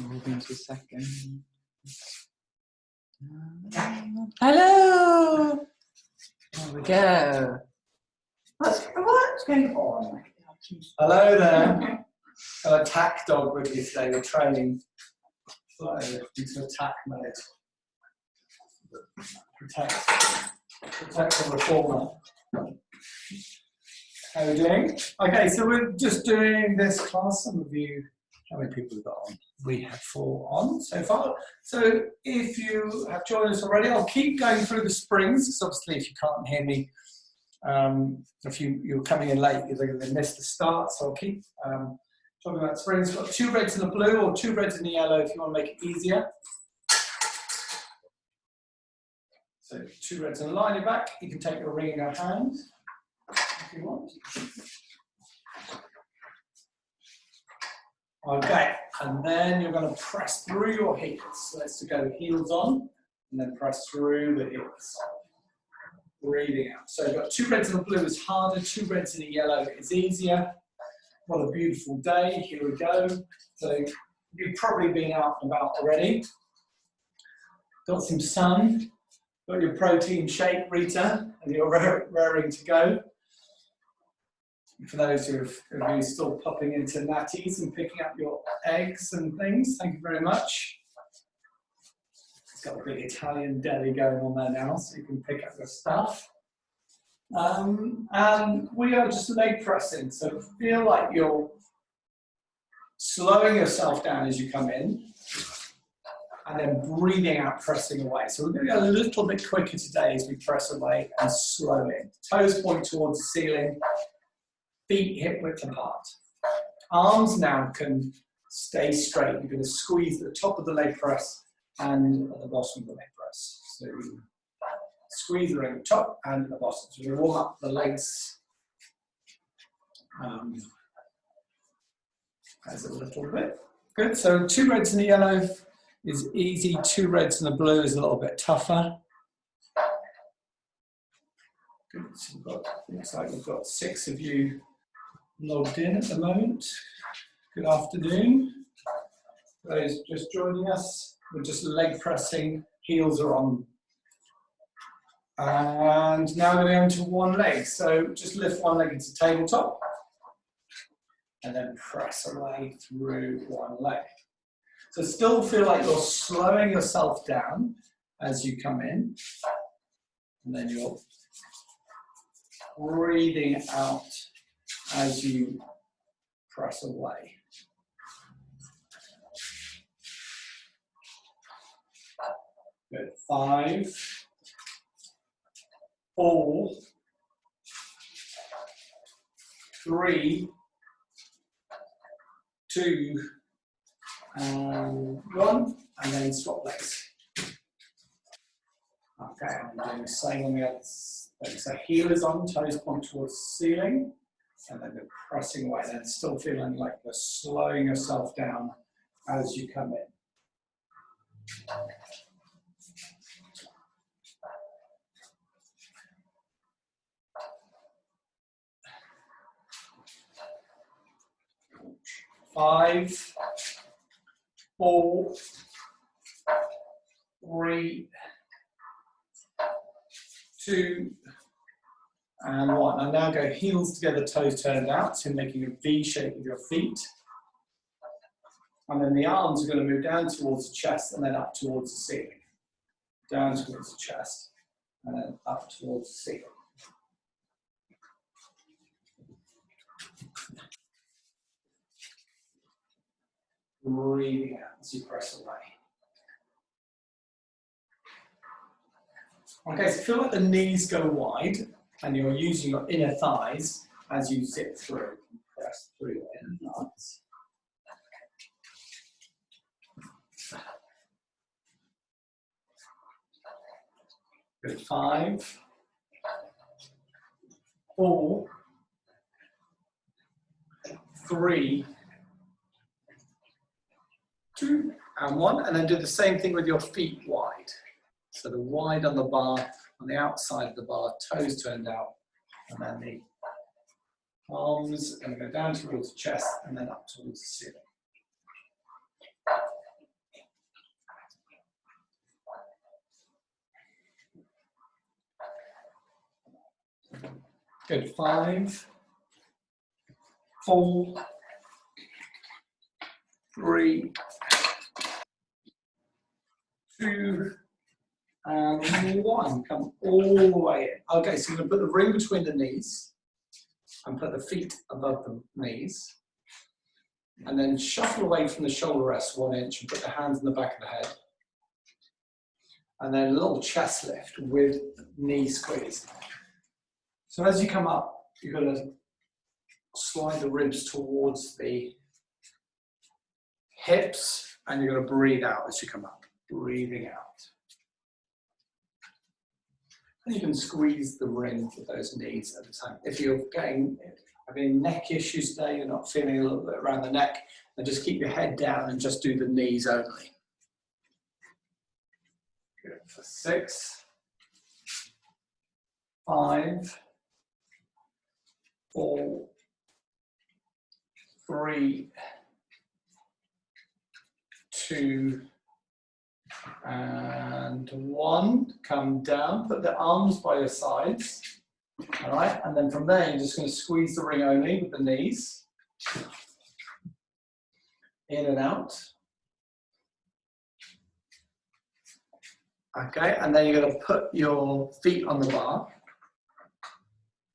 Moving to second. Hello! There we go. What's going on? Hello there. Got a attack dog with you today. We're training into attack mode. Protect the reformer. How are we doing? Okay, so we're just doing this class. Some of you, how many people have got on? We have 4 on so far. So if you have joined us already, I'll keep going through the springs, because obviously if you can't hear me, if you're coming in late, you're going to miss the start. So I'll keep talking about springs. We've got 2 reds and a blue, or 2 reds and a yellow if you want to make it easier. So 2 reds and a line in your back. You can take your ring in your hand if you want. Okay, and then you're going to press through your heels. So let's go heels on, and then press through the heels. Breathing out. So you've got 2 reds and a blue is harder, 2 reds and a yellow is easier. What a beautiful day. Here we go. So you've probably been out and about already. Got some sun. Got your protein shake, Rita, and you're raring to go. For those who are still popping into natties and picking up your eggs and things, thank you very much. It's got a big Italian deli going on there now, so you can pick up your stuff. And we are just leg pressing, so feel like you're slowing yourself down as you come in, and then breathing out, pressing away. So we're going to go a little bit quicker today as we press away and slow in. Toes point towards the ceiling, feet hip width apart. Arms now can stay straight. You're going to squeeze at the top of the leg press and at the bottom of the leg press. So squeeze the ring at the top and at the bottom. So we warm up the legs as a little bit. Good. So 2 reds and a yellow is easy. 2 reds and a blue is a little bit tougher. Good. So looks like we've got 6 of you logged in at the moment. Good afternoon. For those just joining us, we're just leg pressing, heels are on. And now we're going to go into one leg. So just lift one leg into tabletop and then press away through one leg. So still feel like you're slowing yourself down as you come in, and then you're breathing out as you press away. Good. 5, 4, 3, 2, and 1, and then swap legs. Okay, I'm doing the same on the other side. So heel is on, toes point towards the ceiling, and then you're pressing away, then still feeling like you're slowing yourself down as you come in. Five, 4, 3, 2, and 1. And now go heels together, toes turned out, so making a V shape with your feet. And then the arms are going to move down towards the chest and then up towards the ceiling. Down towards the chest and then up towards the ceiling. Breathing out as you press away. Okay, so feel like the knees go wide and you're using your inner thighs as you zip through and press through your inner thighs. Good. 5, 4, 3, 2, and 1, and then do the same thing with your feet wide. So the wide on the bar, on the outside of the bar, toes turned out, and then the arms are going to go down towards the chest and then up towards the ceiling. Good. 5, 4, 3, 2, and 1. Come all the way in. Okay, so you're going to put the ring between the knees and put the feet above the knees. And then shuffle away from the shoulder rest 1 inch and put the hands in the back of the head. And then a little chest lift with knee squeeze. So as you come up, you're going to slide the ribs towards the hips and you're going to breathe out as you come up. Breathing out. And you can squeeze the ring with those knees at a time. If you're having neck issues today, you're not feeling a little bit around the neck, then just keep your head down and just do the knees only. Good. For 6, 5, 4, 3, 2, and 1. Come down, put the arms by your sides. All right, and then from there, you're just going to squeeze the ring only with the knees. In and out. Okay, and then you're going to put your feet on the bar.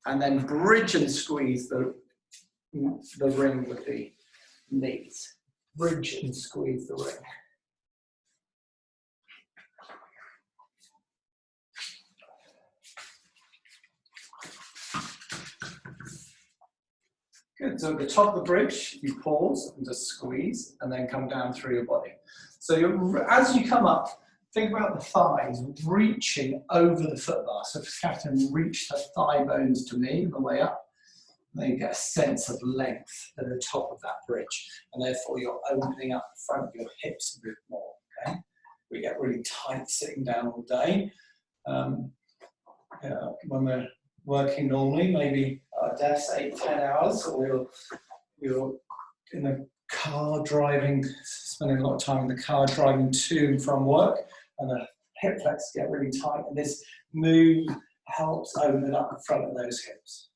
And then bridge and squeeze the ring with the knees. Bridge and squeeze the ring. Good, so at the top of the bridge, you pause and just squeeze and then come down through your body. So as you come up, think about the thighs reaching over the foot bar. So Catherine, reach the thigh bones to me on the way up. And then you get a sense of length at the top of that bridge. And therefore you're opening up the front of your hips a bit more, okay? We get really tight sitting down all day. When we're working normally, maybe our desk 8-10 hours, or we're in the car driving, spending a lot of time in the car driving to and from work, and the hip flexors get really tight, and this move helps open up the front of those hips.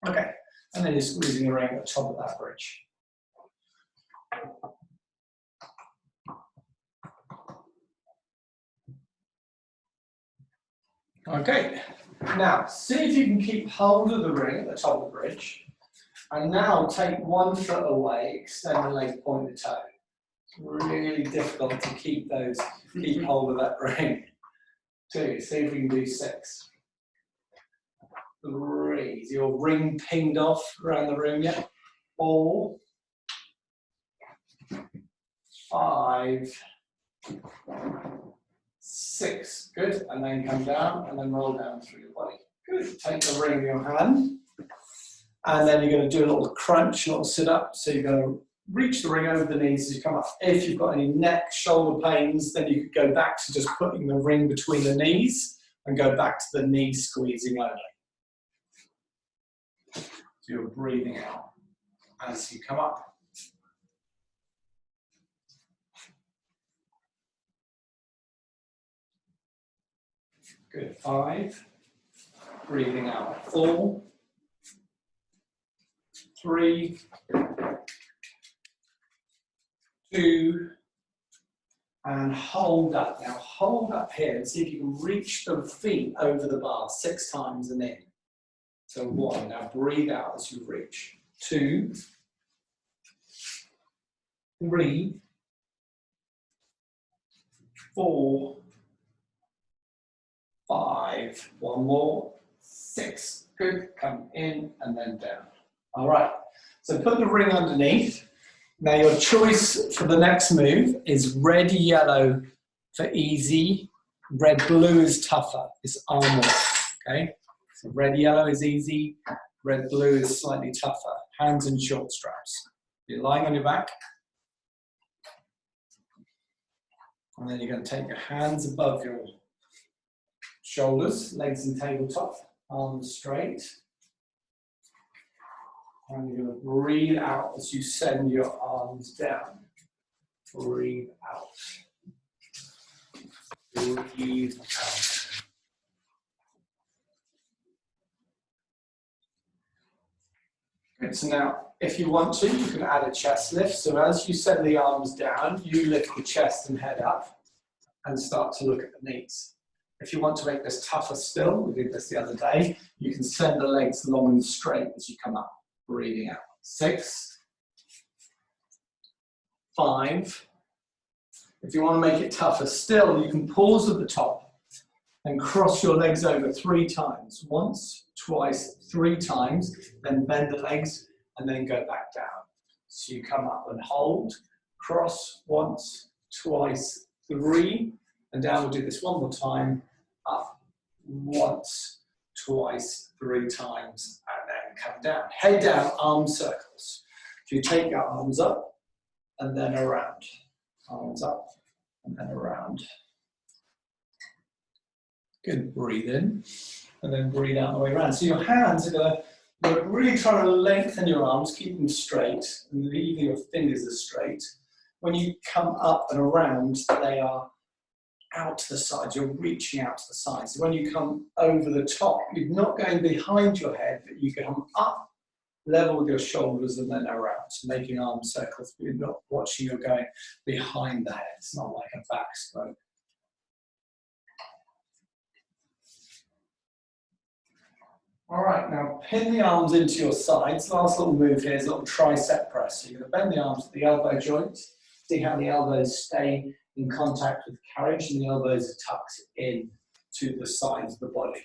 Okay, and then you're squeezing your ring at the top of that bridge. Okay, now see if you can keep hold of the ring at the top of the bridge, and now take 1 foot away, extend the leg, point the toe. It's really difficult to keep hold of that ring. 2, see if we can do 6. 3, is your ring pinged off around the room yet? 4, 5, 6, good, and then come down and then roll down through your body. Good, take the ring in your hand, and then you're going to do a little crunch, a little sit up, so you're going to reach the ring over the knees as you come up. If you've got any neck, shoulder pains, then you could go back to just putting the ring between the knees and go back to the knee squeezing only. So you're breathing out as you come up. Good, 5, breathing out, 4, 3, 2, and hold up. Now hold up here and see if you can reach the feet over the bar 6 times and in. So 1, now breathe out as you reach. 2, 3, 4, 5, 1 more, 6, good, come in and then down. All right, so put the ring underneath. Now your choice for the next move is red, yellow for easy, red, blue is tougher, it's arm work, okay? So red, yellow is easy, red, blue is slightly tougher, hands in short straps. You're lying on your back, and then you're going to take your hands above your shoulders, legs in tabletop, arms straight. And you're going to breathe out as you send your arms down. Breathe out. Breathe out. Good. So now, if you want to, you can add a chest lift. So as you send the arms down, you lift the chest and head up and start to look at the knees. If you want to make this tougher still, we did this the other day, you can send the legs long and straight as you come up, breathing out. 6, 5. If you want to make it tougher still, you can pause at the top and cross your legs over 3 times. Once, twice, 3 times, then bend the legs and then go back down. So you come up and hold, cross once, twice, 3, and down. We'll do this one more time. Up once, twice, 3 times, and then come down. Head down, arm circles. So you take your arms up and then around. Arms up and then around. Good. Breathe in and then breathe out the way around. So your hands are going to, you're really trying to lengthen your arms, keep them straight, and leave your fingers as straight. When you come up and around, they are out to the sides. You're reaching out to the sides. So when you come over the top, you're not going behind your head, but you come up, level with your shoulders, and then around. So making arm circles, but you're not watching, you're going behind the head. It's not like a backstroke. All right, now pin the arms into your sides. Last little move here is a little tricep press. So you're going to bend the arms to the elbow joints. See how the elbows stay in contact with the carriage and the elbows are tucked in to the sides of the body.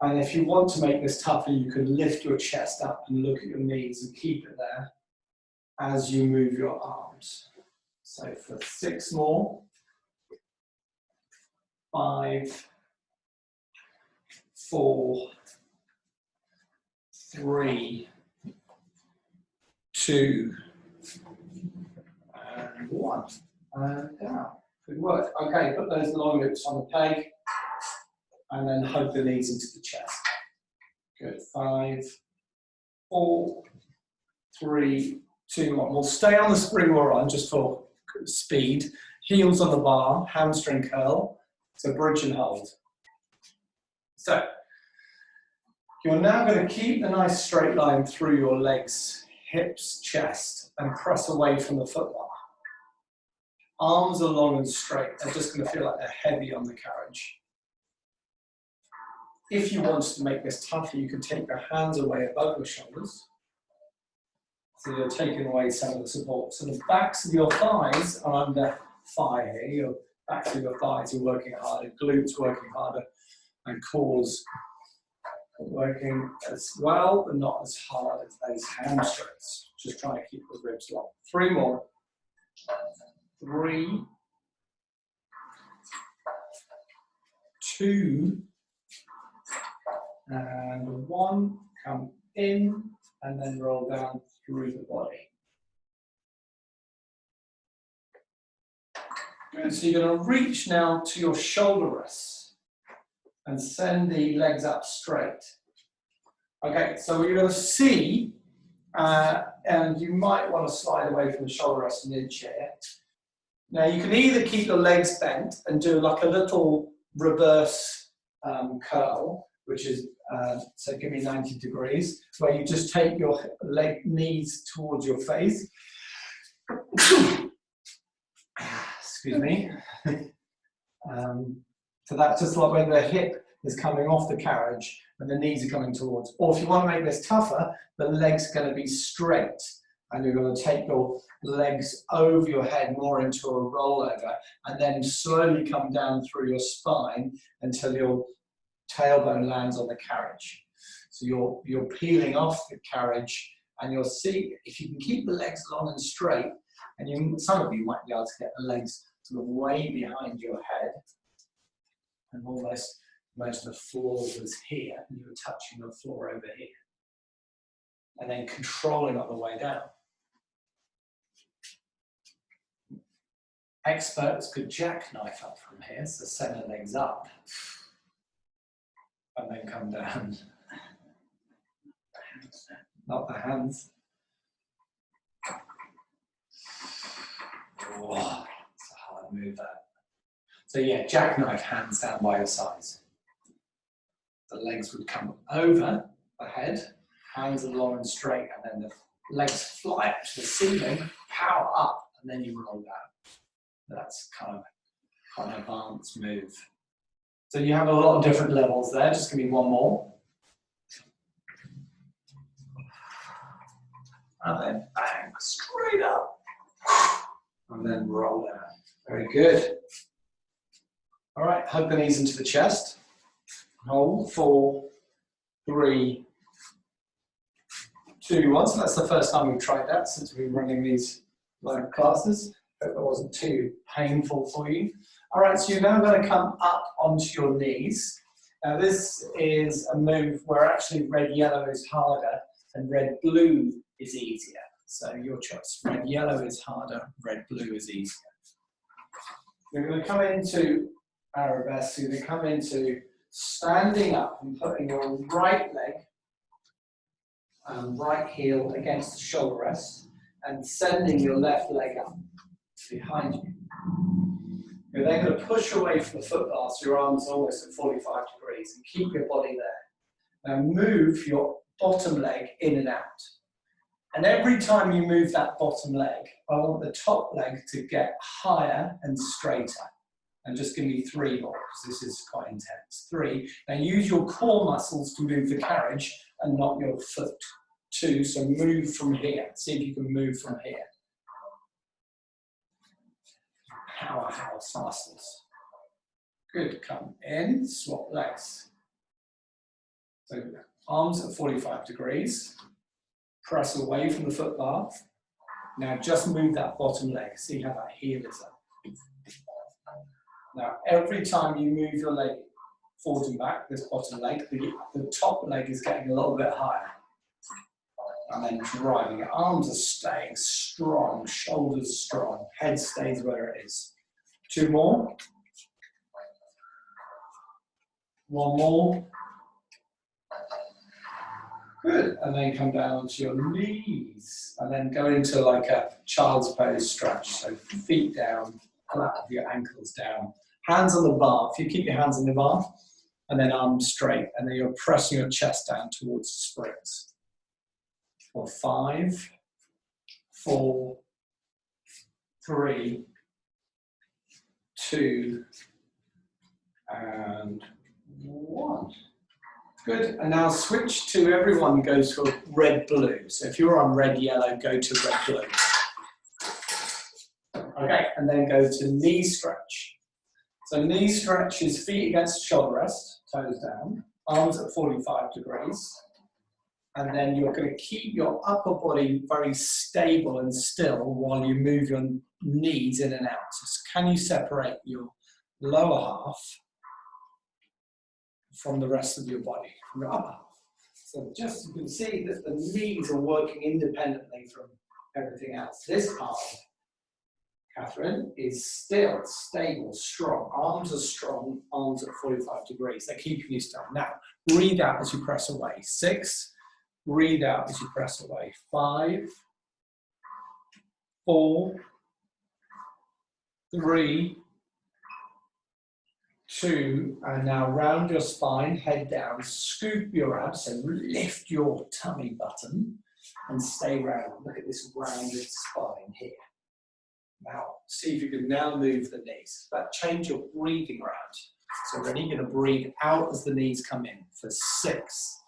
And if you want to make this tougher, you can lift your chest up and look at your knees and keep it there as you move your arms. So for 6 more, 5, 4, 3, 2, and 1. And down. Good work. Okay, put those long loops on the peg and then hug the knees into the chest. Good. 5, 4, 3, 2, 1. We'll stay on the spring we're on just for speed. Heels on the bar, hamstring curl. So bridge and hold. So you're now going to keep the nice straight line through your legs, hips, chest, and press away from the foot bar. Arms are long and straight. They're just going to feel like they're heavy on the carriage. If you want to make this tougher, you can take your hands away above your shoulders. So you're taking away some of the support. So the backs of your thighs are under fire here. Your backs of your thighs are working harder, glutes working harder, and cores working as well, but not as hard as those hamstrings. Just trying to keep the ribs long. 3 more. 3, 2, and 1. Come in and then roll down through the body. Good. So you're going to reach now to your shoulder rests and send the legs up straight. Okay, so you're going to see, and you might want to slide away from the shoulder rest and in chair. Now you can either keep your legs bent and do like a little reverse curl, which is, so give me 90 degrees, where you just take your knees towards your face. Excuse me. So that's just like when the hip is coming off the carriage and the knees are coming towards. Or if you want to make this tougher, the leg's going to be straight and you're going to take your legs over your head more into a rollover and then slowly come down through your spine until your tailbone lands on the carriage. So you're peeling off the carriage and you'll see if you can keep the legs long and straight, and some of you might be able to get the legs sort of way behind your head and almost imagine the floor was here and you were touching the floor over here. And then controlling on the way down. Experts could jackknife up from here, so send the legs up and then come down. Not the hands. Oh, it's a hard move that. So yeah, jackknife, hands down by your sides. The legs would come over the head Hands are long and straight, and then the legs fly up to the ceiling, power up, and then you roll down. That's kind of quite an advanced move. So you have a lot of different levels there. Just give me one more. And then bang, straight up. And then roll down. Very good. All right, hug the knees into the chest. Hold, 4, 3, 2, 1. So that's the first time we've tried that since we've been running these live classes. Hope that wasn't too painful for you. All right, so you're now going to come up onto your knees. Now this is a move where actually red-yellow is harder and red-blue is easier. So your choice. Red-yellow is harder, red-blue is easier. You're going to come into arabesque, so you're going to come into standing up and putting your right leg and right heel against the shoulder rest and sending your left leg up behind you. You're then going to push away from the foot bar so your arms are almost at 45 degrees and keep your body there. Now move your bottom leg in and out. And every time you move that bottom leg, I want the top leg to get higher and straighter. And just give me 3 more, because this is quite intense. 3. Now use your core muscles to move the carriage and not your foot. 2, so move from here. See if you can move from here. Powerhouse muscles. Good, come in, swap legs. So arms at 45 degrees. Press away from the foot bar. Now just move that bottom leg. See how that heel is up. Now, every time you move your leg forward and back, this bottom leg, the top leg is getting a little bit higher. And then driving it. Arms are staying strong, shoulders strong, head stays where it is. 2 more. 1 more. Good. And then come down to your knees. And then go into like a child's pose stretch. So feet down, flat of your ankles down. Hands on the bar. If you keep your hands on the bar, and then arms straight, and then you're pressing your chest down towards the springs. For 5, 4, 3, 2, and 1. Good. And now switch to everyone goes for red-blue. So if you're on red-yellow, go to red-blue. Okay, and then go to knee stretch. So knee stretch is feet against shoulder rest, toes down, arms at 45 degrees. And then you're going to keep your upper body very stable and still while you move your knees in and out. So can you separate your lower half from the rest of your body, from your upper half? So just you can see that the knees are working independently from everything else. This part, Catherine, is still stable, strong. Arms are strong, arms at 45 degrees. They're keeping you still. Now, breathe out as you press away. 6, breathe out as you press away. 5, 4, 3, 2, and now round your spine, head down, scoop your abs, so lift your tummy button and stay round. Look at this rounded spine here. Now, see if you can now move the knees, but change your breathing around. So ready, you're going to breathe out as the knees come in for 6,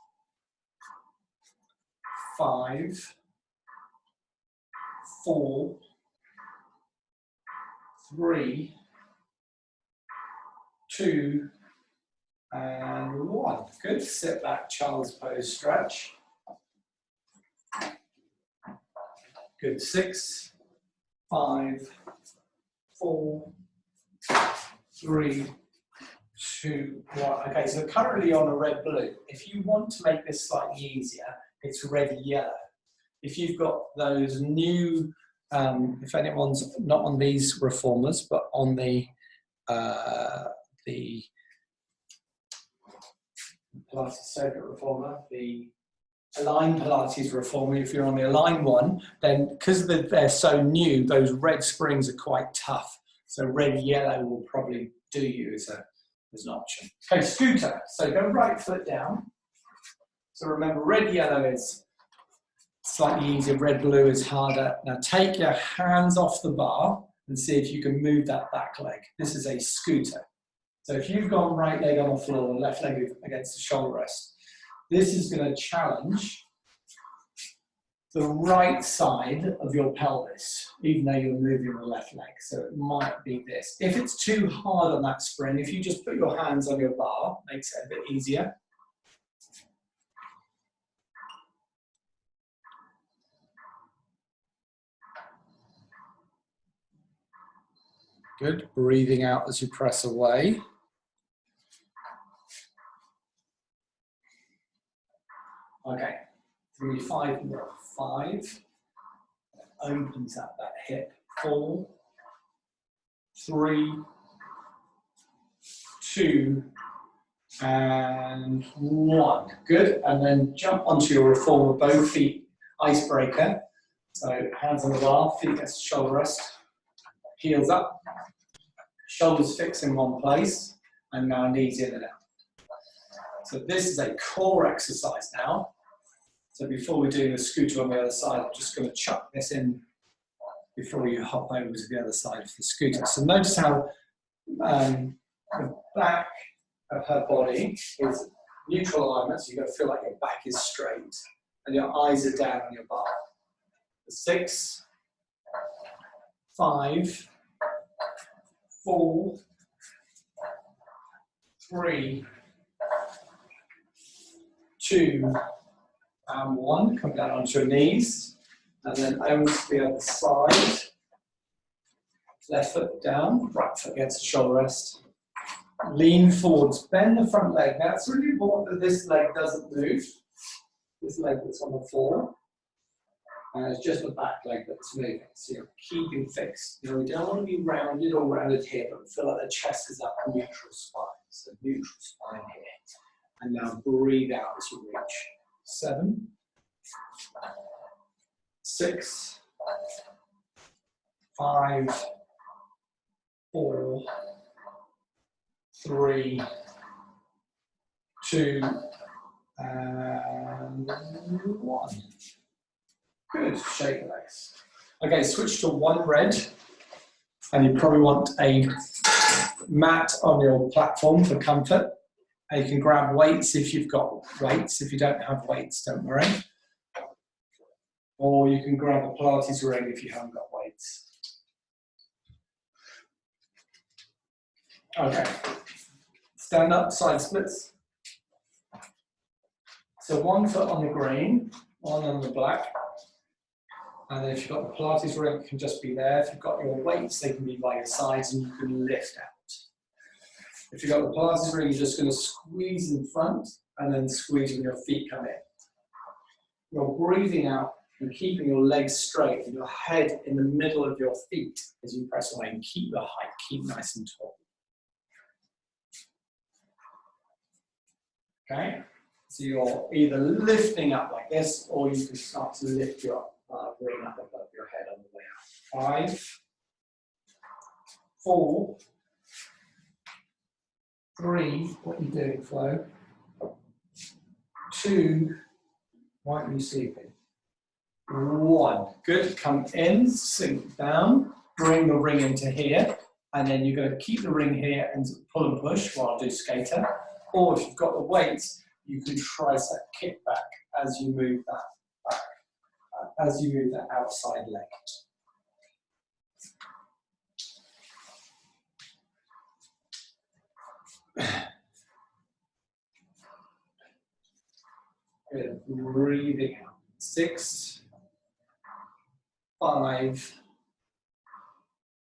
5, 4, 3, 2, and 1. Good. Sit back, child's pose stretch. Good. 6, 5, 4, 3, 2, 1. Okay, so currently on a red-blue. If you want to make this slightly easier, it's red-yellow. If you've got those new, if anyone's not on these reformers, but on the Pilates Circuit Reformer, the Align Pilates Reformer, if you're on the Align one, then because they're so new, those red springs are quite tough. So red-yellow will probably do you as an option. Okay, scooter. So go right foot down. So remember, red, yellow is slightly easier, red, blue is harder. Now take your hands off the bar and see if you can move that back leg. This is a scooter. So if you've gone right leg on the floor, left leg against the shoulder rest, this is going to challenge the right side of your pelvis, even though you're moving the left leg. So it might be this. If it's too hard on that spring, if you just put your hands on your bar, makes it a bit easier. Good. Breathing out as you press away. Okay. 3, 5 more. 5. Opens up that hip. 4, 3, 2, and 1. Good. And then jump onto your reformer, both feet, icebreaker. So hands on the bar, feet against the shoulder rest, heels up, shoulders fixed in one place, and now knees in and out. So this is a core exercise now. So before we do the scooter on the other side, I'm just going to chuck this in before you hop over to the other side of the scooter. So notice how the back of her body is neutral alignment, so you've got to feel like your back is straight and your eyes are down on your bar. 6, 5, 4, 3, 2, and 1. Come down onto your knees, and then over to the other side. Left foot down, right foot against the shoulder rest. Lean forwards, bend the front leg. Now it's really important that this leg doesn't move. This leg that's on the floor. And it's just the back leg that's moving. So you're keeping fixed. You know, we don't want to be rounded or rounded here, but feel like the chest is up, neutral spine. So neutral spine here. And now breathe out as you reach. 7, 6, 5, 4, 3, 2, and 1. Good, shake the legs. Okay, switch to one red, and you probably want a mat on your platform for comfort. And you can grab weights if you've got weights. If you don't have weights, don't worry. Or you can grab a Pilates ring if you haven't got weights. Okay, stand up, side splits. So one foot on the green, one on the black. And then if you've got the Pilates ring, it can just be there. If you've got your weights, they can be by your sides and you can lift out. If you've got the Pilates ring, you're just going to squeeze in front and then squeeze when your feet come in. You're breathing out and keeping your legs straight and your head in the middle of your feet as you press away, and keep your height, keep nice and tall. Okay, so you're either lifting up like this, or you can start to lift your ring up above your head on the way out. 5, 4, 3, what are you doing, Flo? 2, why aren't you sleeping? 1, good, come in, sink down, bring the ring into here, and then you're going to keep the ring here and pull and push while I do skater. Or if you've got the weights, you can tricep kick back as you move that back, as you move that outside leg. Good. Breathing out. 6, 5,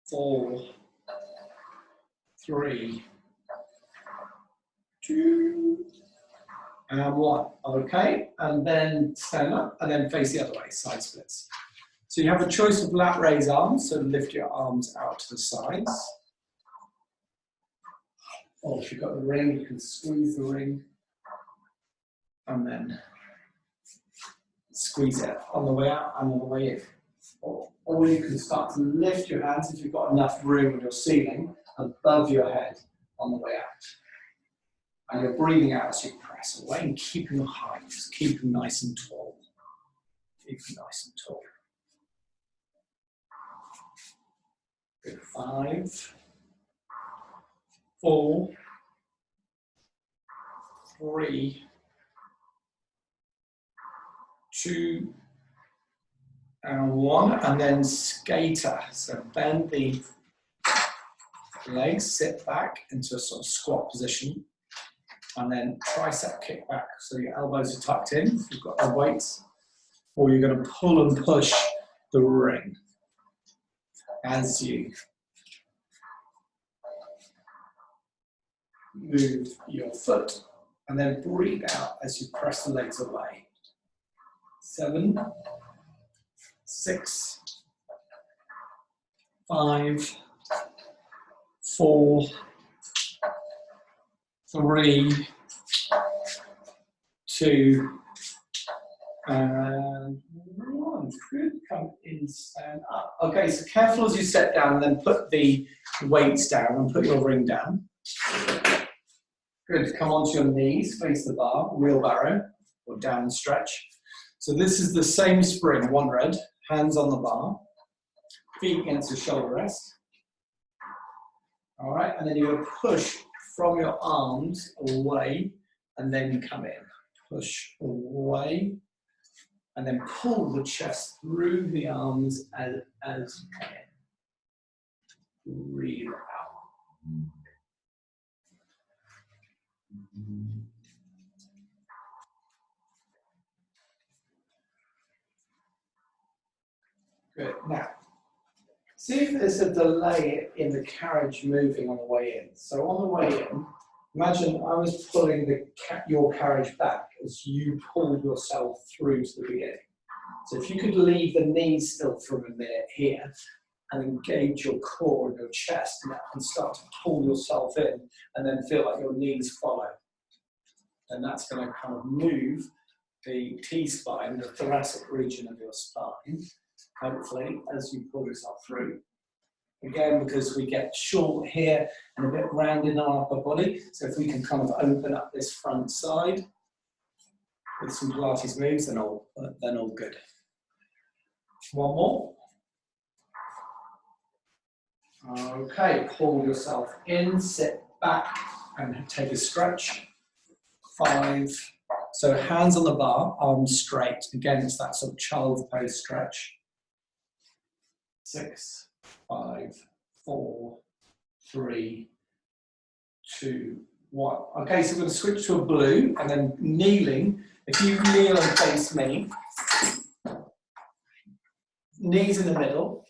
4, 3, 2, and 1. Okay, and then stand up and then face the other way, side splits. So you have a choice of lat raise arms, so lift your arms out to the sides. Or if you've got the ring, you can squeeze the ring and then squeeze it on the way out and on the way in. Or you can start to lift your hands if you've got enough room on your ceiling above your head on the way out. And you're breathing out as you press away and keeping your height. Just keep them nice and tall. Keep them nice and tall. Good. 5, 4, 3, 2, and 1. And then skater. So bend the legs, sit back into a sort of squat position. And then tricep kick back. So your elbows are tucked in if you've got the weights. Or you're going to pull and push the ring as you move your foot, and then breathe out as you press the legs away. 7, 6, 5, 4, 3, 2, and 1. Good. Come in, stand up. Okay, so careful as you sit down, then put the weights down and put your ring down. Good. Come onto your knees, face the bar, wheelbarrow, or down stretch. So this is the same spring, one red, hands on the bar, feet against the shoulder rest. All right, and then you're going to push from your arms away and then come in. Push away and then pull the chest through the arms as you come in. Breathe out. Good. Now, see if there's a delay in the carriage moving on the way in. So on the way in, imagine I was pulling your carriage back as you pulled yourself through to the beginning. So if you could leave the knees still for a minute here and engage your core and your chest and start to pull yourself in and then feel like your knees follow. And that's going to kind of move the T-spine, the thoracic region of your spine, hopefully, as you pull yourself through. Again, because we get short here and a bit rounded in our upper body, so if we can kind of open up this front side with some Pilates moves, then all good. One more. Okay, pull yourself in, sit back, and take a stretch. 5. So hands on the bar, arms straight. Again, it's that sort of child's pose stretch. 6, 5, 4, 3, 2, 1. Okay, so we're going to switch to a blue and then kneeling. If you kneel and face me, knees in the middle,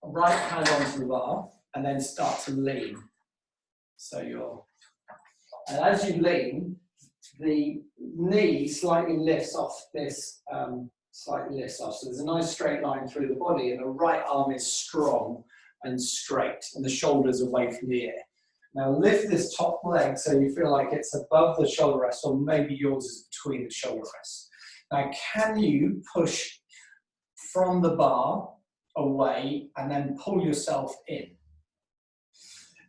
right hand onto the bar, and then start to lean. So and as you lean, the knee slightly lifts off this, So there's a nice straight line through the body, and the right arm is strong and straight, and the shoulders away from the ear. Now lift this top leg so you feel like it's above the shoulder rest, or maybe yours is between the shoulder rests. Now can you push from the bar away and then pull yourself in?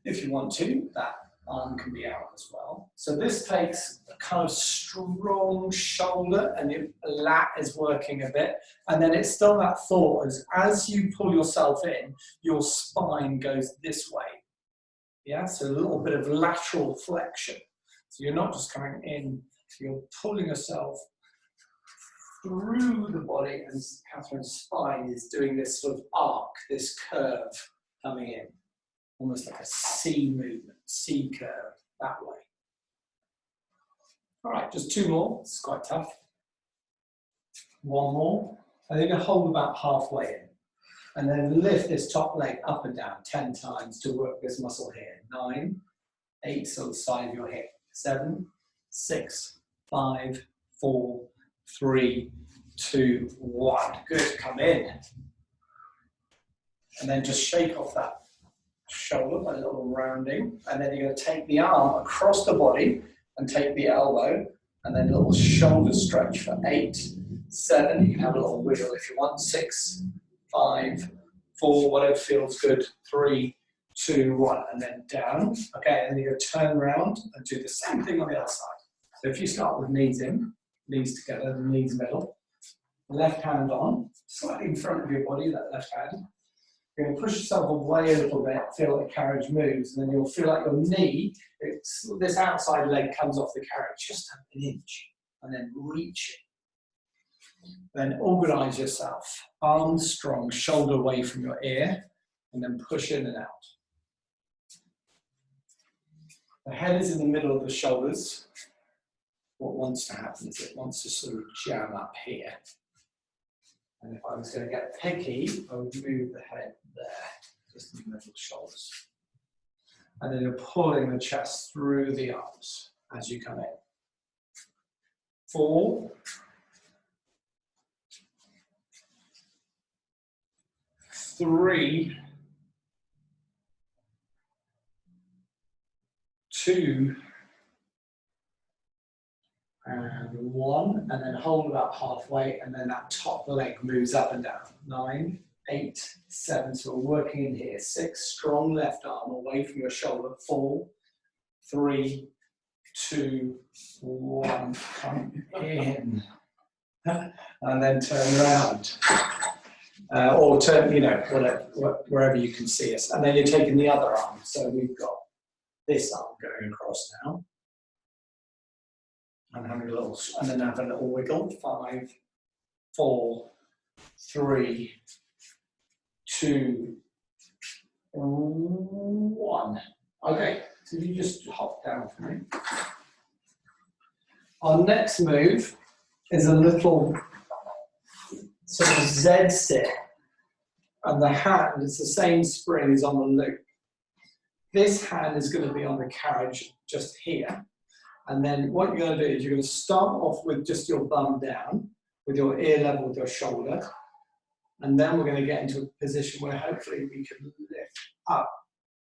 If you want to, that arm can be out as well. So this takes a kind of strong shoulder, and your lat is working a bit, and then it's still that thought as you pull yourself in, your spine goes this way. Yeah, so a little bit of lateral flexion. So you're not just coming in, you're pulling yourself through the body, and Catherine's spine is doing this sort of arc, this curve coming in. Almost like a C movement, C curve, that way. All right, just 2 more. It's quite tough. 1 more. I think I hold about halfway in. And then lift this top leg up and down 10 times to work this muscle here. 9, 8, so the side of your hip. 7, 6, 5, 4, 3, 2, 1. Good, come in. And then just shake off that shoulder by a little rounding, and then you're going to take the arm across the body and take the elbow, and then a little shoulder stretch for 8, 7. You can have a little wiggle if you want. 6, 5, 4, whatever feels good. 3, 2, 1, and then down. Okay, and then you're going to turn around and do the same thing on the other side. So if you start with knees in, knees together, the knees middle, left hand on, slightly in front of your body, that left hand. You're going to push yourself away a little bit, feel the carriage moves, and then you'll feel like your knee, this outside leg comes off the carriage just an inch, and then reach it. Then organize yourself, arms strong, shoulder away from your ear, and then push in and out. The head is in the middle of the shoulders. What wants to happen is it wants to sort of jam up here. And if I was going to get picky, I would move the head there, just in the middle of the shoulders. And then you're pulling the chest through the arms as you come in. 4, 3, 2, and 1, and then hold about halfway, and then that top leg moves up and down. 9, 8, 7, so we're working in here. 6, strong left arm away from your shoulder. 4, 3, 2, 1, come in. And then turn around. Or turn, you know, wherever you can see us. And then you're taking the other arm. So we've got this arm going across now. And having a little, and then have a little wiggle. 5, 4, 3, 2, 1. Okay, so you just hop down for me. Our next move is a little sort of Z sit, and the hand is the same spring as on the loop. This hand is going to be on the carriage just here. And then what you're going to do is you're going to start off with just your bum down, with your ear level with your shoulder. And then we're going to get into a position where hopefully we can lift up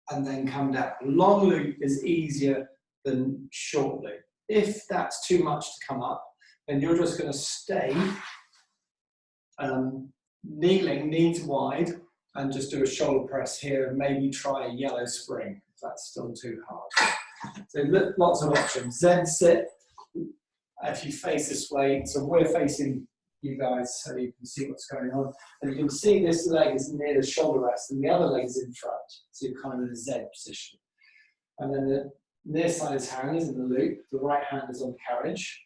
and then come down. Long loop is easier than short loop. If that's too much to come up, then you're just going to stay kneeling, knees wide, and just do a shoulder press here and maybe try a yellow spring if that's still too hard. So lots of options. Z sit, if you face this way, so we're facing you guys so you can see what's going on. And you can see this leg is near the shoulder rest and the other leg is in front. So you're kind of in a Z position. And then the near side hand is in the loop, the right hand is on the carriage.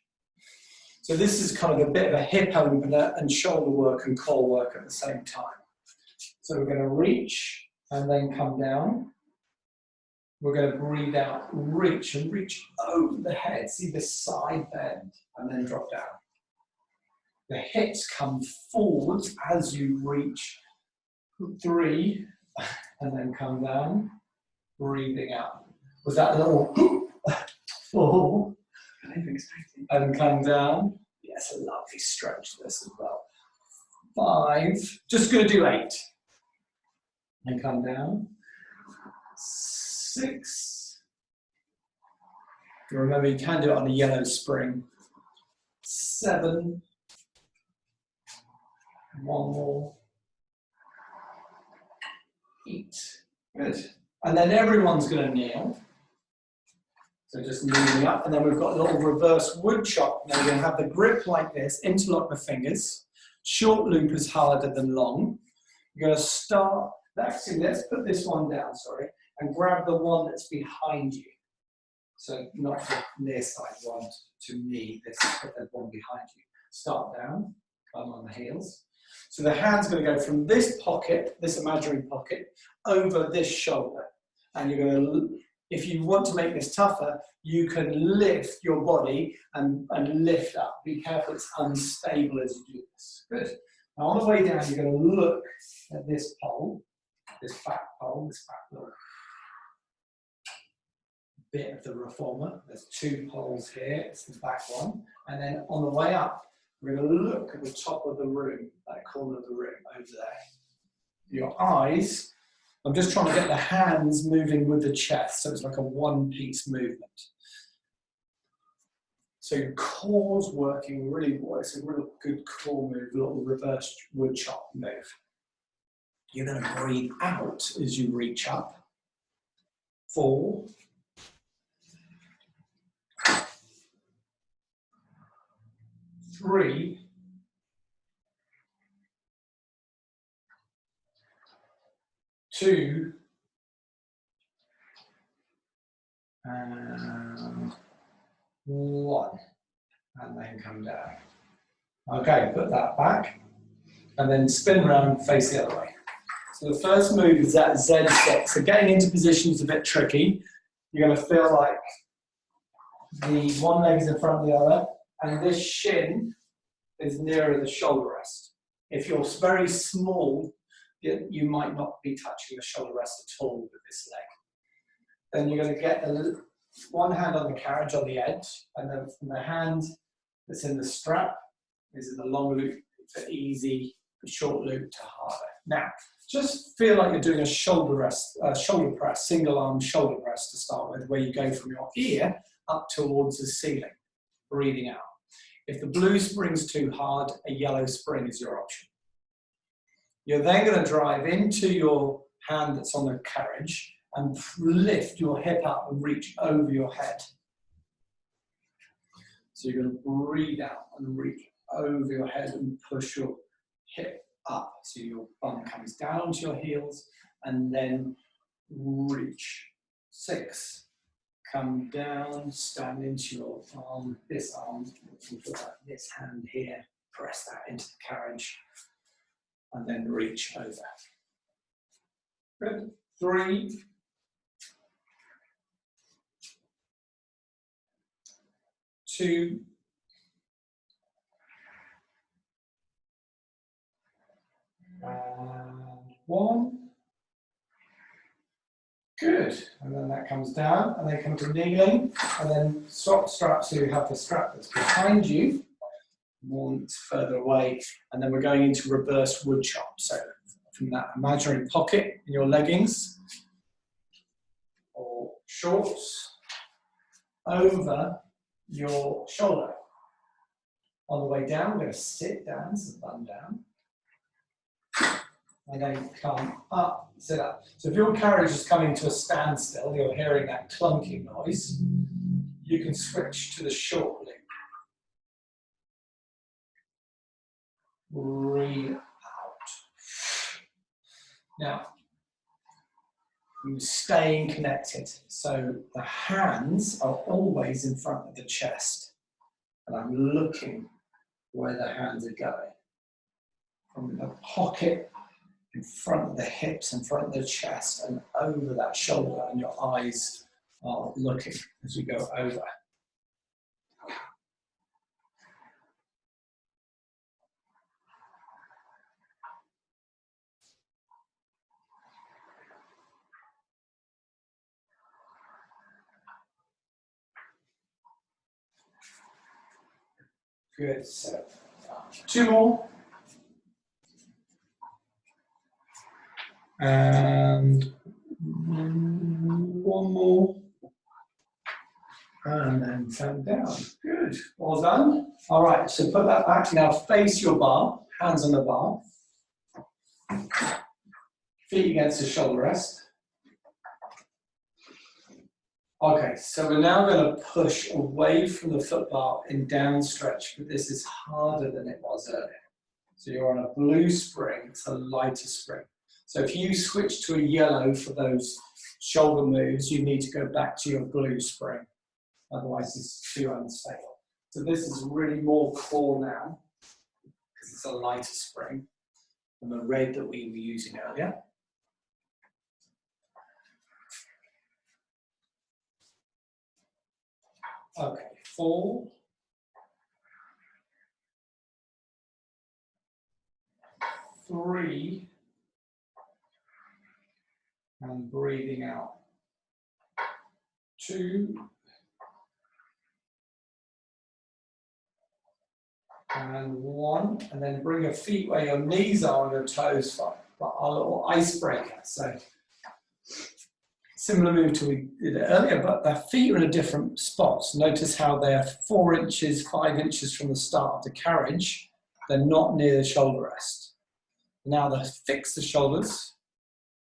So this is kind of a bit of a hip opener and shoulder work and core work at the same time. So we're going to reach and then come down. We're going to breathe out, reach and reach over the head. See this side bend and then drop down. The hips come forward as you reach. 3 and then come down, breathing out. Was that a little 4 and come down? Yes, a lovely stretch this as well. 5, just going to do 8 and come down. 6. Remember, you can do it on a yellow spring. 7. 1 more. 8. Good. And then everyone's going to kneel. So just kneeling up. And then we've got a little reverse wood chop. Now you're going to have the grip like this, interlock the fingers. Short loop is harder than long. You're going to start, actually, let's put this one down, sorry, and grab the one that's behind you. So not the near side one to me, this put that one behind you. Start down, come on the heels. So the hand's going to go from this pocket, this imaginary pocket, over this shoulder. And you're going to, if you want to make this tougher, you can lift your body and lift up. Be careful, it's unstable as you do this. Good. Now on the way down, you're going to look at this pole, this back pole, this back look. Bit of the reformer. There's 2 poles here, it's the back one. And then on the way up, we're going to look at the top of the room, that corner of the room over there. Your eyes, I'm just trying to get the hands moving with the chest, so it's like a one-piece movement. So your core's working really well. It's a real good core move, a little reverse wood chop move. You're going to breathe out as you reach up. 4, 3, 2, and 1. And then come down. Okay, put that back. And then spin around, face the other way. So the first move is that Z6. So getting into position is a bit tricky. You're going to feel like the one leg is in front of the other, and this shin is nearer the shoulder rest. If you're very small, you might not be touching the shoulder rest at all with this leg. Then you're going to get one hand on the carriage on the edge, and then from the hand that's in the strap is in the long loop for easy, short loop to harder. Now, just feel like you're doing a shoulder press, single arm shoulder press to start with, where you go from your ear up towards the ceiling, breathing out. If the blue spring's too hard, a yellow spring is your option. You're then going to drive into your hand that's on the carriage and lift your hip up and reach over your head. So you're going to breathe out and reach over your head and push your hip up. So your bum comes down to your heels and then reach. 6. Come down, stand into your arm, this arm, this hand here, press that into the carriage, and then reach over. Good. 3, 2, and 1. Good, and then that comes down, and then come to kneeling, and then swap straps so you have the strap that's behind you, one further away, and then we're going into reverse wood chop. So from that imaginary pocket in your leggings or shorts over your shoulder. On the way down, we're going to sit down, so bum down. And then come up, sit up. So if your carriage is coming to a standstill, you're hearing that clunking noise, you can switch to the short loop. Breathe out. Now, you're staying connected. So the hands are always in front of the chest. And I'm looking where the hands are going. From the pocket, in front of the hips, in front of the chest, and over that shoulder, and your eyes are looking as you go over. Good, so 2 more. And 1 more. And then come down. Good, all done. All right, so put that back. Now face your bar, hands on the bar. Feet against the shoulder rest. Okay, so we're now going to push away from the foot bar in down stretch, but this is harder than it was earlier. So you're on a blue spring, it's a lighter spring. So if you switch to a yellow for those shoulder moves, you need to go back to your blue spring. Otherwise it's too unstable. So this is really more core now, because it's a lighter spring than the red that we were using earlier. Okay, 4, 3, and breathing out. 2, and 1, and then bring your feet where your knees are on your toes, but a little icebreaker. So similar move to we did earlier, but their feet are in a different spots. Notice how they're 4 inches, 5 inches from the start of the carriage. They're not near the shoulder rest. Now they fix the shoulders.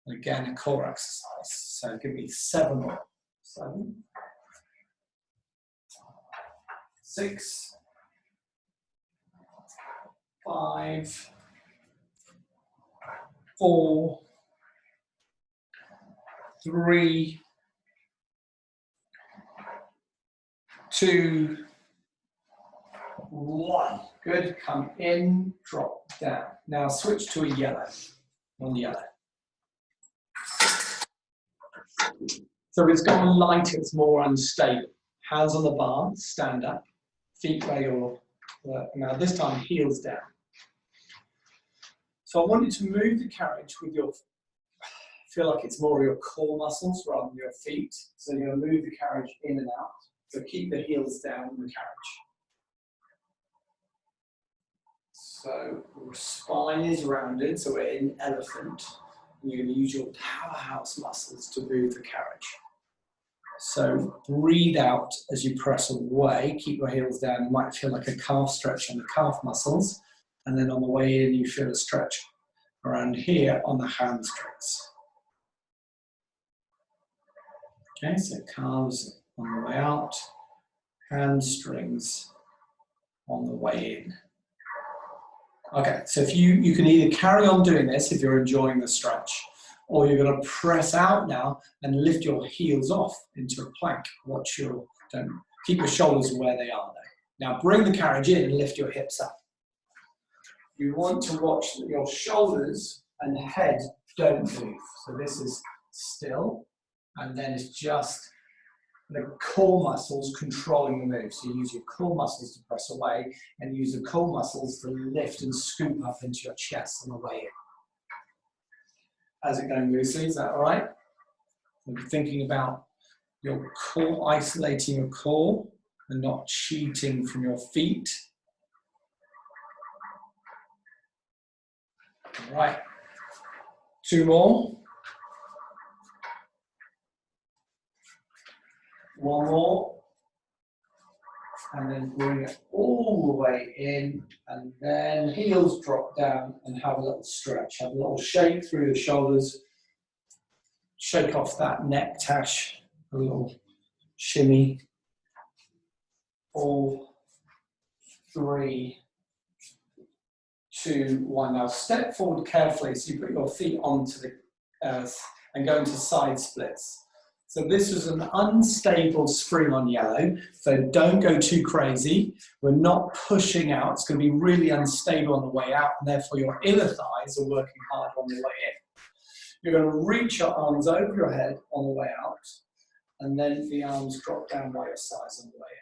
And again, a core exercise. So give me 7 more. 7, 6, 5, 4, 3, 2, 1. Good. Come in, drop down. Now switch to a yellow. On yellow. So it's gone lighter, it's more unstable. Hands on the bar, stand up, feet where you're. Now this time heels down. So I want you to move the carriage with your, feel like it's more of your core muscles rather than your feet. So you're going to move the carriage in and out. So keep the heels down in the carriage. So your spine is rounded, so we're in elephant. And you're going to use your powerhouse muscles to move the carriage. So breathe out as you press away, keep your heels down. You might feel like a calf stretch on the calf muscles. And then on the way in, you feel a stretch around here on the hamstrings. Okay, so calves on the way out, hamstrings on the way in. Okay, so if you can either carry on doing this if you're enjoying the stretch, or you're going to press out now and lift your heels off into a plank. Keep your shoulders where they are though. Now bring the carriage in and lift your hips up. You want to watch that your shoulders and head don't move. So this is still, and then it's just the core muscles controlling the move. So you use your core muscles to press away and use the core muscles to lift and scoop up into your chest on the way in. How's it going loosely? Is that all right? I'm thinking about your core, isolating your core and not cheating from your feet. All right. 2 more. 1 more. And then bring it all the way in, and then heels drop down and have a little stretch. Have a little shake through the shoulders. Shake off that neck tash, a little shimmy. 4, 3, 2, 1. Now step forward carefully so you put your feet onto the earth and go into side splits. So this is an unstable spring on yellow, so don't go too crazy. We're not pushing out. It's going to be really unstable on the way out, and therefore your inner thighs are working hard on the way in. You're going to reach your arms over your head on the way out, and then the arms drop down by your sides on the way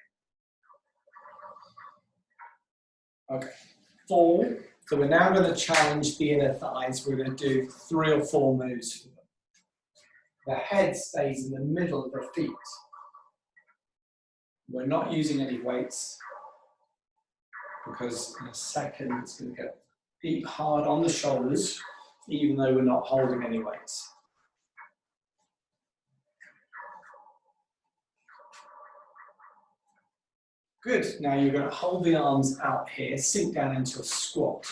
in. Okay, 4. So we're now going to challenge the inner thighs. We're going to do 3 or 4 moves for them. The head stays in the middle of the feet. We're not using any weights because in a second it's going to get deep hard on the shoulders, even though we're not holding any weights. Good. Now you're going to hold the arms out here, sink down into a squat.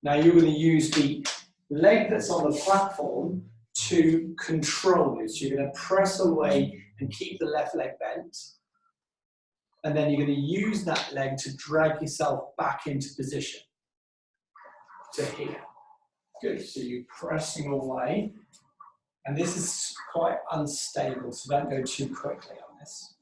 Now you're going to use the leg that's on the platform to control it. So you're going to press away and keep the left leg bent. And then you're going to use that leg to drag yourself back into position to here. Good. So you're pressing away. And this is quite unstable, so don't go too quickly on this.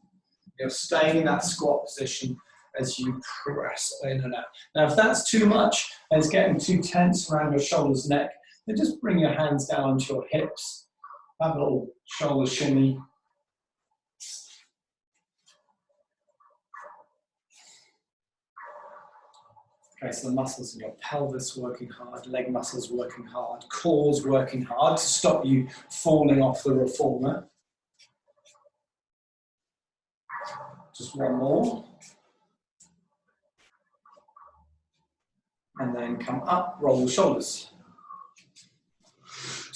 You're staying in that squat position as you press in and out. Now, if that's too much and it's getting too tense around your shoulders, neck, then just bring your hands down onto your hips. Have a little shoulder shimmy. Okay, so the muscles in your pelvis working hard, leg muscles working hard, core's working hard to stop you falling off the reformer. Just 1 more. And then come up, roll the shoulders.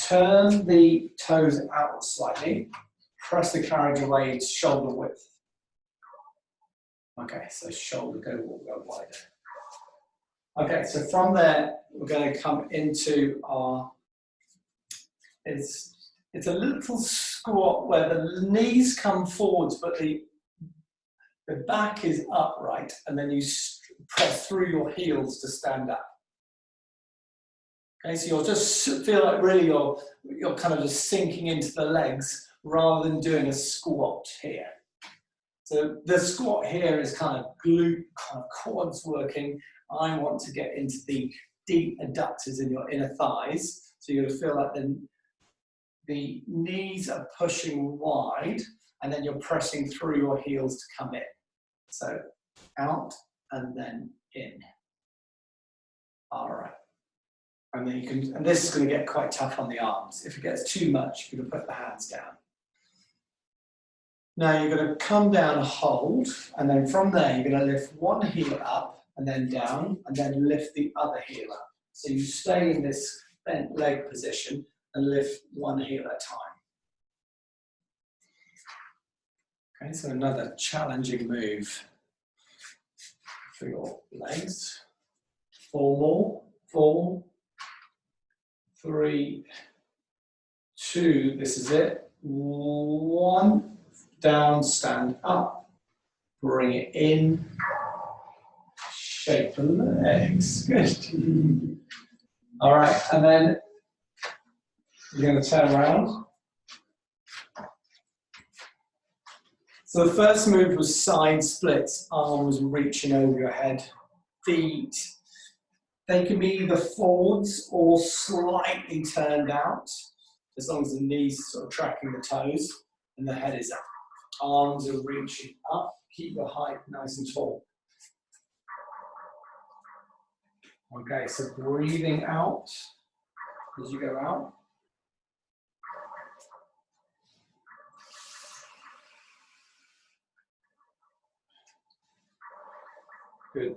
Turn the toes out slightly. Press the carriage away to shoulder width. Okay, so shoulder go wider. Okay, so from there, we're going to come into our, it's it's a little squat where the knees come forwards, but the back is upright, and then you press through your heels to stand up. Okay, so you'll just feel like really you're kind of just sinking into the legs rather than doing a squat here. So the squat here is kind of glute, kind of quads working. I want to get into the deep adductors in your inner thighs. So you're going to feel like the knees are pushing wide, and then you're pressing through your heels to come in. So out and then in. All right. And then you can, and this is going to get quite tough on the arms. If it gets too much, you're going to put the hands down. Now you're going to come down, hold, and then from there you're going to lift one heel up and then down, and then lift the other heel up. So you stay in this bent leg position and lift one heel at a time. Okay, so another challenging move for your legs. 4 more, 4, 3, 2, this is it. 1, down, stand up, bring it in, shake the legs, good. All right, and then you're going to turn around. So the first move was side splits, arms reaching over your head, feet. They can be either forwards or slightly turned out, as long as the knees are sort of tracking the toes and the head is up. Arms are reaching up, keep your height nice and tall. Okay, so breathing out as you go out. Good.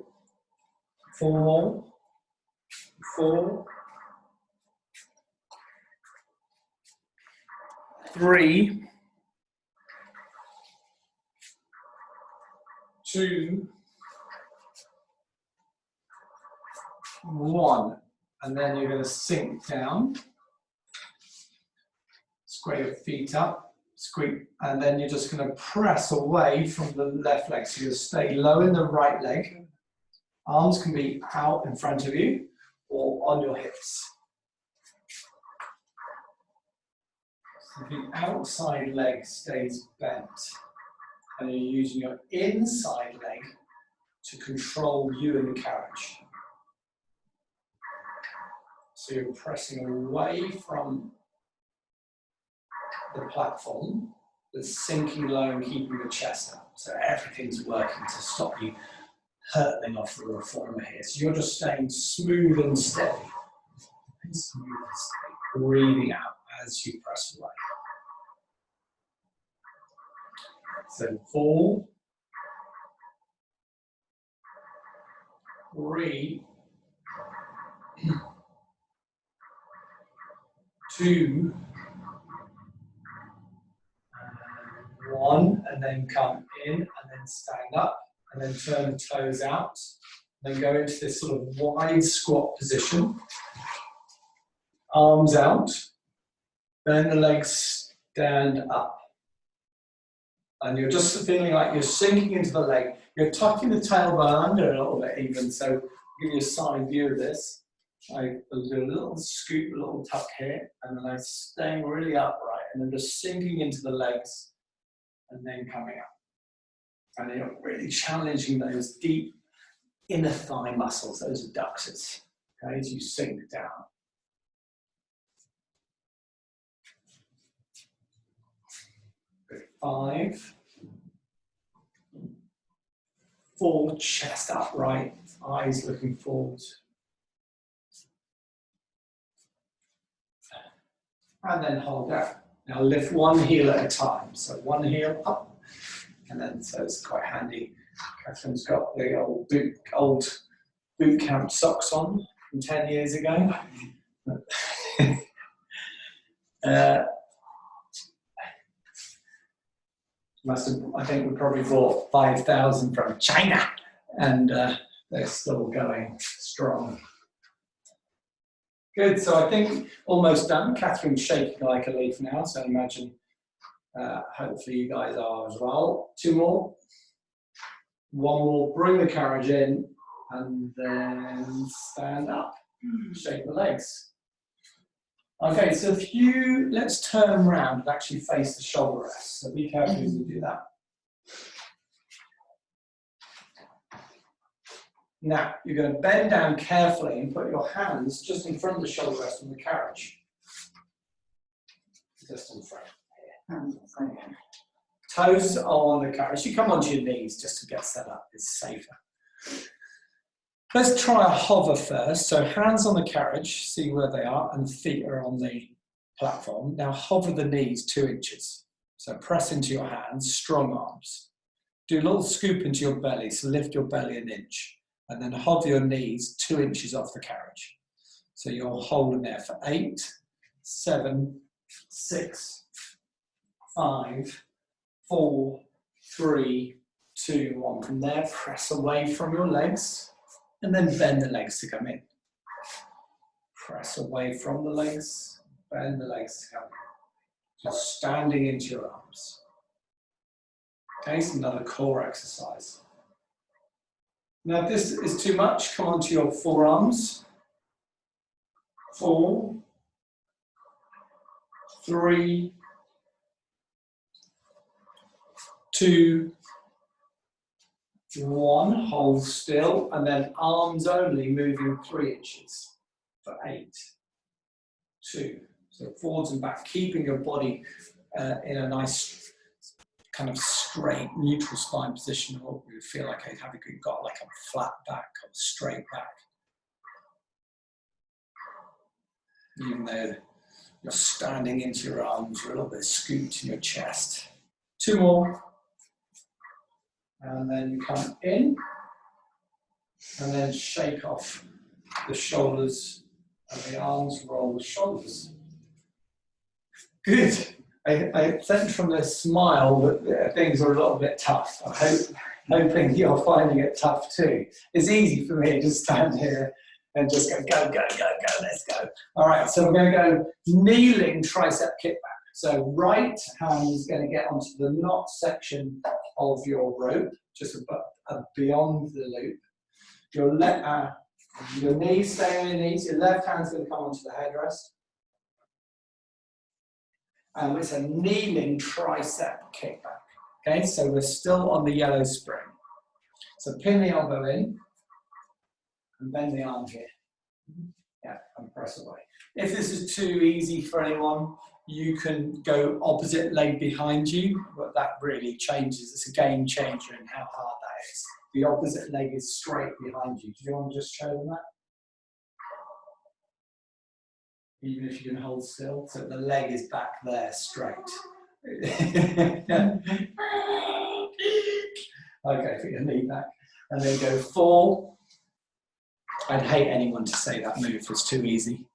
4 more. 4, 3, 2, 1. And then you're going to sink down. Square your feet up, squeak, and then you're just going to press away from the left leg. So you'll stay low in the right leg. Arms can be out in front of you or on your hips. So the outside leg stays bent, and you're using your inside leg to control you in the carriage. So you're pressing away from the platform, but sinking low and keeping the chest up. So everything's working to stop you hurtling off the reformer here. So you're just staying smooth and steady. And smooth and steady. Breathing out as you press away. So 4, 3, 2, 1, and then come in, and then stand up, and then turn the toes out, and then go into this sort of wide squat position. Arms out, then the legs stand up. And you're just feeling like you're sinking into the leg. You're tucking the tailbone under a little bit even, so I'll give you a side view of this. I do a little scoop, a little tuck here, and then I'm staying really upright, and then just sinking into the legs, and then coming up. And you're really challenging those deep inner thigh muscles, those adductors, okay, as you sink down. Good. 5, 4, chest upright, eyes looking forward. And then hold down. Now lift one heel at a time. So one heel up, and then so it's quite handy. Catherine's got the old boot camp socks on from 10 years ago. I think we probably bought 5,000 from China, and they're still going strong. Good, so I think almost done. Catherine's shaking like a leaf now, so imagine hopefully you guys are as well. 2 more. 1 more, bring the carriage in and then stand up, shake the legs. Okay, so let's turn around and actually face the shoulder rest, so be careful as you do that. Now, you're going to bend down carefully and put your hands just in front of the shoulder rest on the carriage. Just in front. Toes on the carriage. You come onto your knees just to get set up. It's safer. Let's try a hover first. So hands on the carriage, see where they are, and feet are on the platform. Now hover the knees 2 inches. So press into your hands, strong arms. Do a little scoop into your belly, so lift your belly 1 inch. And then hover your knees 2 inches off the carriage. So you're holding there for 8, 7, 6, 5, 4, 3, 2, 1. From there, press away from your legs and then bend the legs to come in. Press away from the legs, bend the legs to come in. Just standing into your arms. Okay, so another core exercise. Now, if this is too much, come onto your forearms. 4, 3, 2, 1. Hold still, and then arms only, moving 3 inches for 8, 2. So forwards and back, keeping your body in a nice kind of straight, neutral spine position, or we feel like you've got like a flat back or straight back. Even though you're standing into your arms, you're a little bit scooped in your chest. 2 more. And then you come in, and then shake off the shoulders and the arms, roll the shoulders. Good. I sense from the smile that things are a little bit tough. Hoping you're finding it tough too. It's easy for me to stand here and just go, let's go. All right, so we're going to go kneeling tricep kickback. So right hand is going to get onto the knot section of your rope, just beyond the loop. Your knees stay on your knees. Your left hand's going to come onto the headrest. And it's a kneeling tricep kickback. Okay, so we're still on the yellow spring. So pin the elbow in and bend the arm here. Yeah, and press away. If this is too easy for anyone, you can go opposite leg behind you, but that really changes. It's a game changer in how hard that is. The opposite leg is straight behind you. Do you want to just show them that? Even if you can hold still, so the leg is back there straight. Okay, put your knee back, and then go 4. I'd hate anyone to say that move, it's too easy.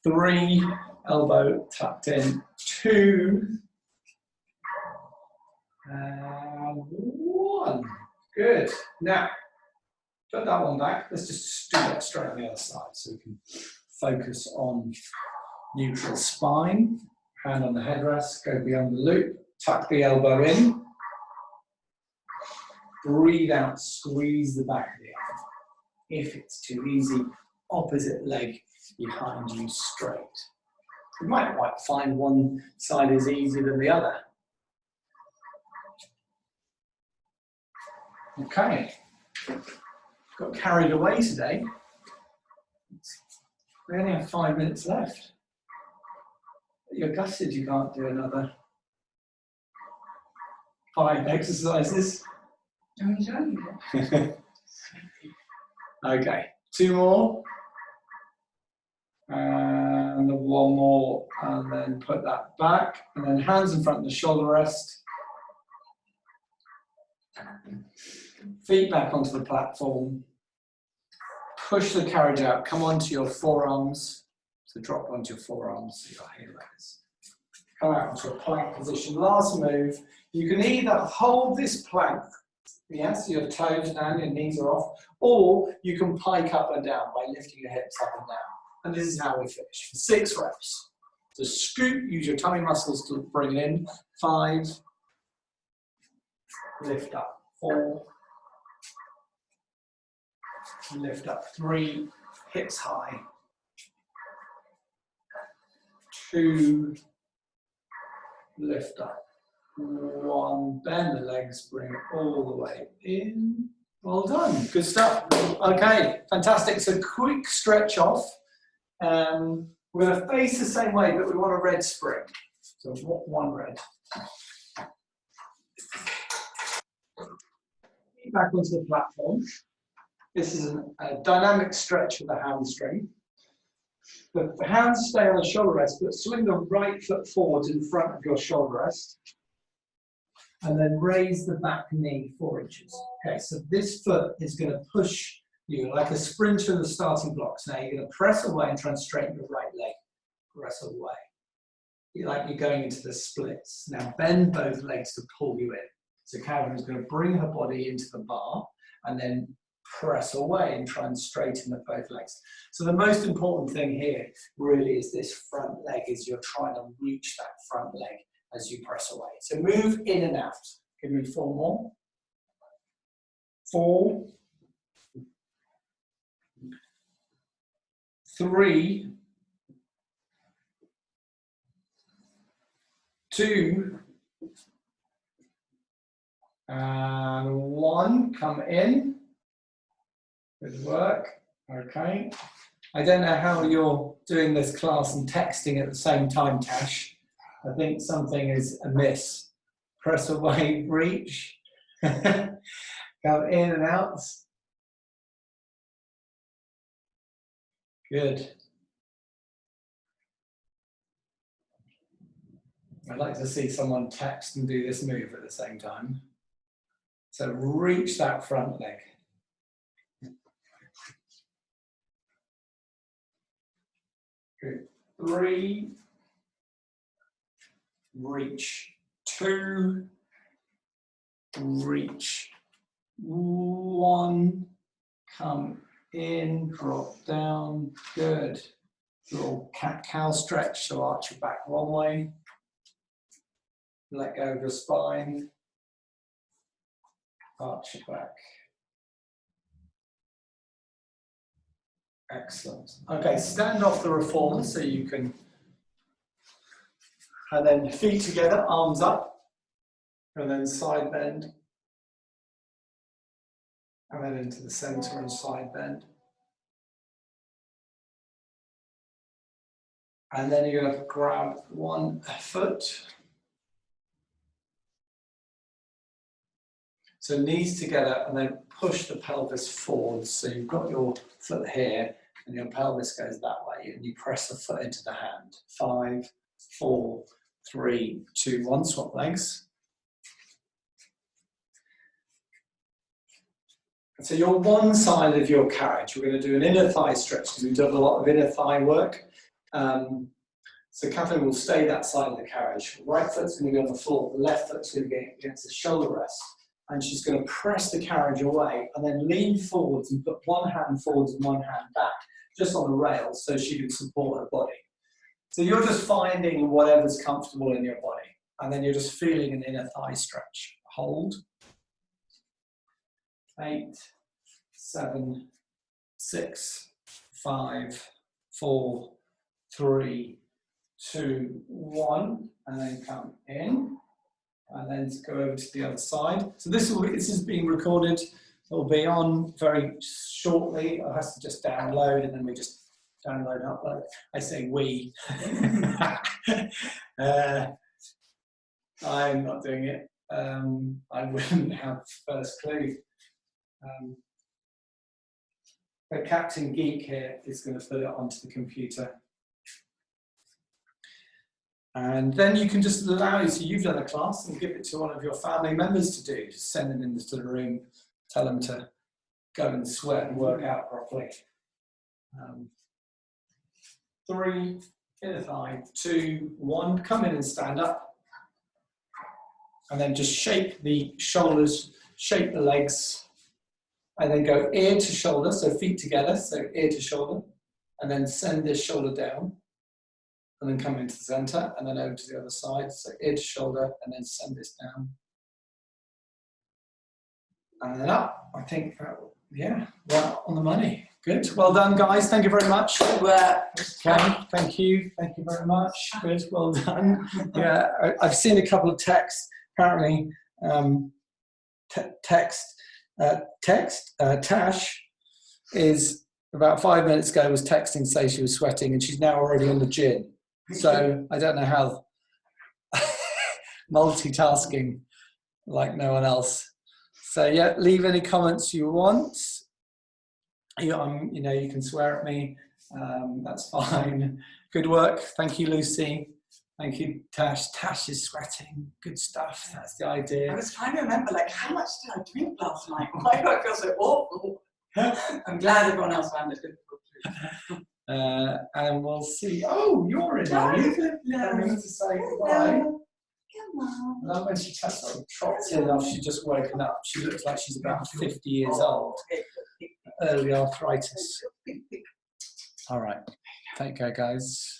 3, elbow tucked in, 2, and 1. Good. Now, put that one back. Let's just do that straight on the other side so we can focus on neutral spine. Hand on the headrest, go beyond the loop, tuck the elbow in. Breathe out, squeeze the back of the arm. If it's too easy, opposite leg behind you straight. You might find one side is easier than the other. Okay, got carried away today. We only have 5 minutes left. You're gutted you can't do another 5 exercises. I'm enjoying it. Okay, 2 more. And 1 more, and then put that back. And then hands in front of the shoulder rest. Feet back onto the platform. Push the carriage out, come onto your forearms. So drop onto your forearms, so your heel raise. Come out into a plank position. Last move. You can either hold this plank, yes, your toes down, your knees are off, or you can pike up and down by lifting your hips up and down. And this is how we finish. For 6 reps. So scoop, use your tummy muscles to bring it in. 5. Lift up. 4. Lift up. 3. Hips high. 2. Lift up. 1. Bend the legs. Bring it all the way in. Well done. Good stuff. Okay, fantastic. So quick stretch off. We're going to face the same way, but we want a red spring. So 1 red. Back onto the platform. This is a dynamic stretch of the hamstring. The hands stay on the shoulder rest, but swing the right foot forwards in front of your shoulder rest. And then raise the back knee 4 inches. Okay, so this foot is going to push you like a sprinter in the starting blocks. Now you're going to press away and try and straighten your right leg. Press away. Like you're going into the splits. Now bend both legs to pull you in. So Karen is going to bring her body into the bar and then press away and try and straighten the both legs. So the most important thing here really is this front leg, is you're trying to reach that front leg as you press away. So move in and out. Give me 4 more. 4. 3. 2. And 1. Come in. Good work. Okay. I don't know how you're doing this class and texting at the same time, Tash. I think something is amiss. Press away, reach. Come in and out. Good. I'd like to see someone text and do this move at the same time. So reach that front leg. Good. 3. Reach. 2. Reach. 1. Come in, drop down. Good. Little cat-cow stretch, so arch your back one way. Let go of your spine. Arch your back. Excellent. Okay, stand off the reformer so you can, and then feet together, arms up, and then side bend, and then into the center and side bend. And then you're going to grab one foot. So knees together and then push the pelvis forward. So you've got your foot here and your pelvis goes that way and you press the foot into the hand. 5, 4, 3, 2, 1. Swap legs. So you're one side of your carriage. We're going to do an inner thigh stretch because we've done a lot of inner thigh work. So Catherine will stay that side of the carriage. Right foot's going to be on the floor. The left foot's going to be against the shoulder rest. And she's going to press the carriage away and then lean forwards and put one hand forwards and one hand back, just on the rails so she can support her body. So you're just finding whatever's comfortable in your body. And then you're just feeling an inner thigh stretch. Hold. 8, 7, 6, 5, 4, 3, 2, 1. And then come in. And then to go over to the other side. So this is being recorded. It will be on very shortly. I have to just download, and then we just download and upload. I say we. I'm not doing it. I wouldn't have first clue. But Captain Geek here is going to put it onto the computer. And then you can just allow, so you've done a class, and give it to one of your family members to do. Just send them into the room, tell them to go and sweat and work out properly. 3, inner thigh, 2, 1, come in and stand up. And then just shape the shoulders, shape the legs, and then go ear to shoulder, so feet together, so ear to shoulder. and then send this shoulder down, and then come into the center, and then over to the other side. So ear to shoulder, and then send this down. And then up. I think that, yeah, well, on the money. Good. Well done, guys. Thank you very much. Okay. Thank you. Thank you very much. Good. Well done. Yeah, I've seen a couple of texts. Apparently, Tash is about 5 minutes ago was texting say she was sweating, and she's now already in the gym. So I don't know how multitasking like no one else. So yeah, leave any comments you want. You know, you can swear at me. That's fine. Good work. Thank you, Lucy. Thank you, Tash. Tash is sweating. Good stuff. That's the idea. I was trying to remember, like, how much did I drink last night? Why do I feel so awful? I'm glad everyone else found it difficult. And we'll see. Oh, you're in. Coming to say goodbye. Come on. I love when she sort of trots in after she's just woken up. She looks like she's about 50 years old. Early arthritis. All right. Take care, guys.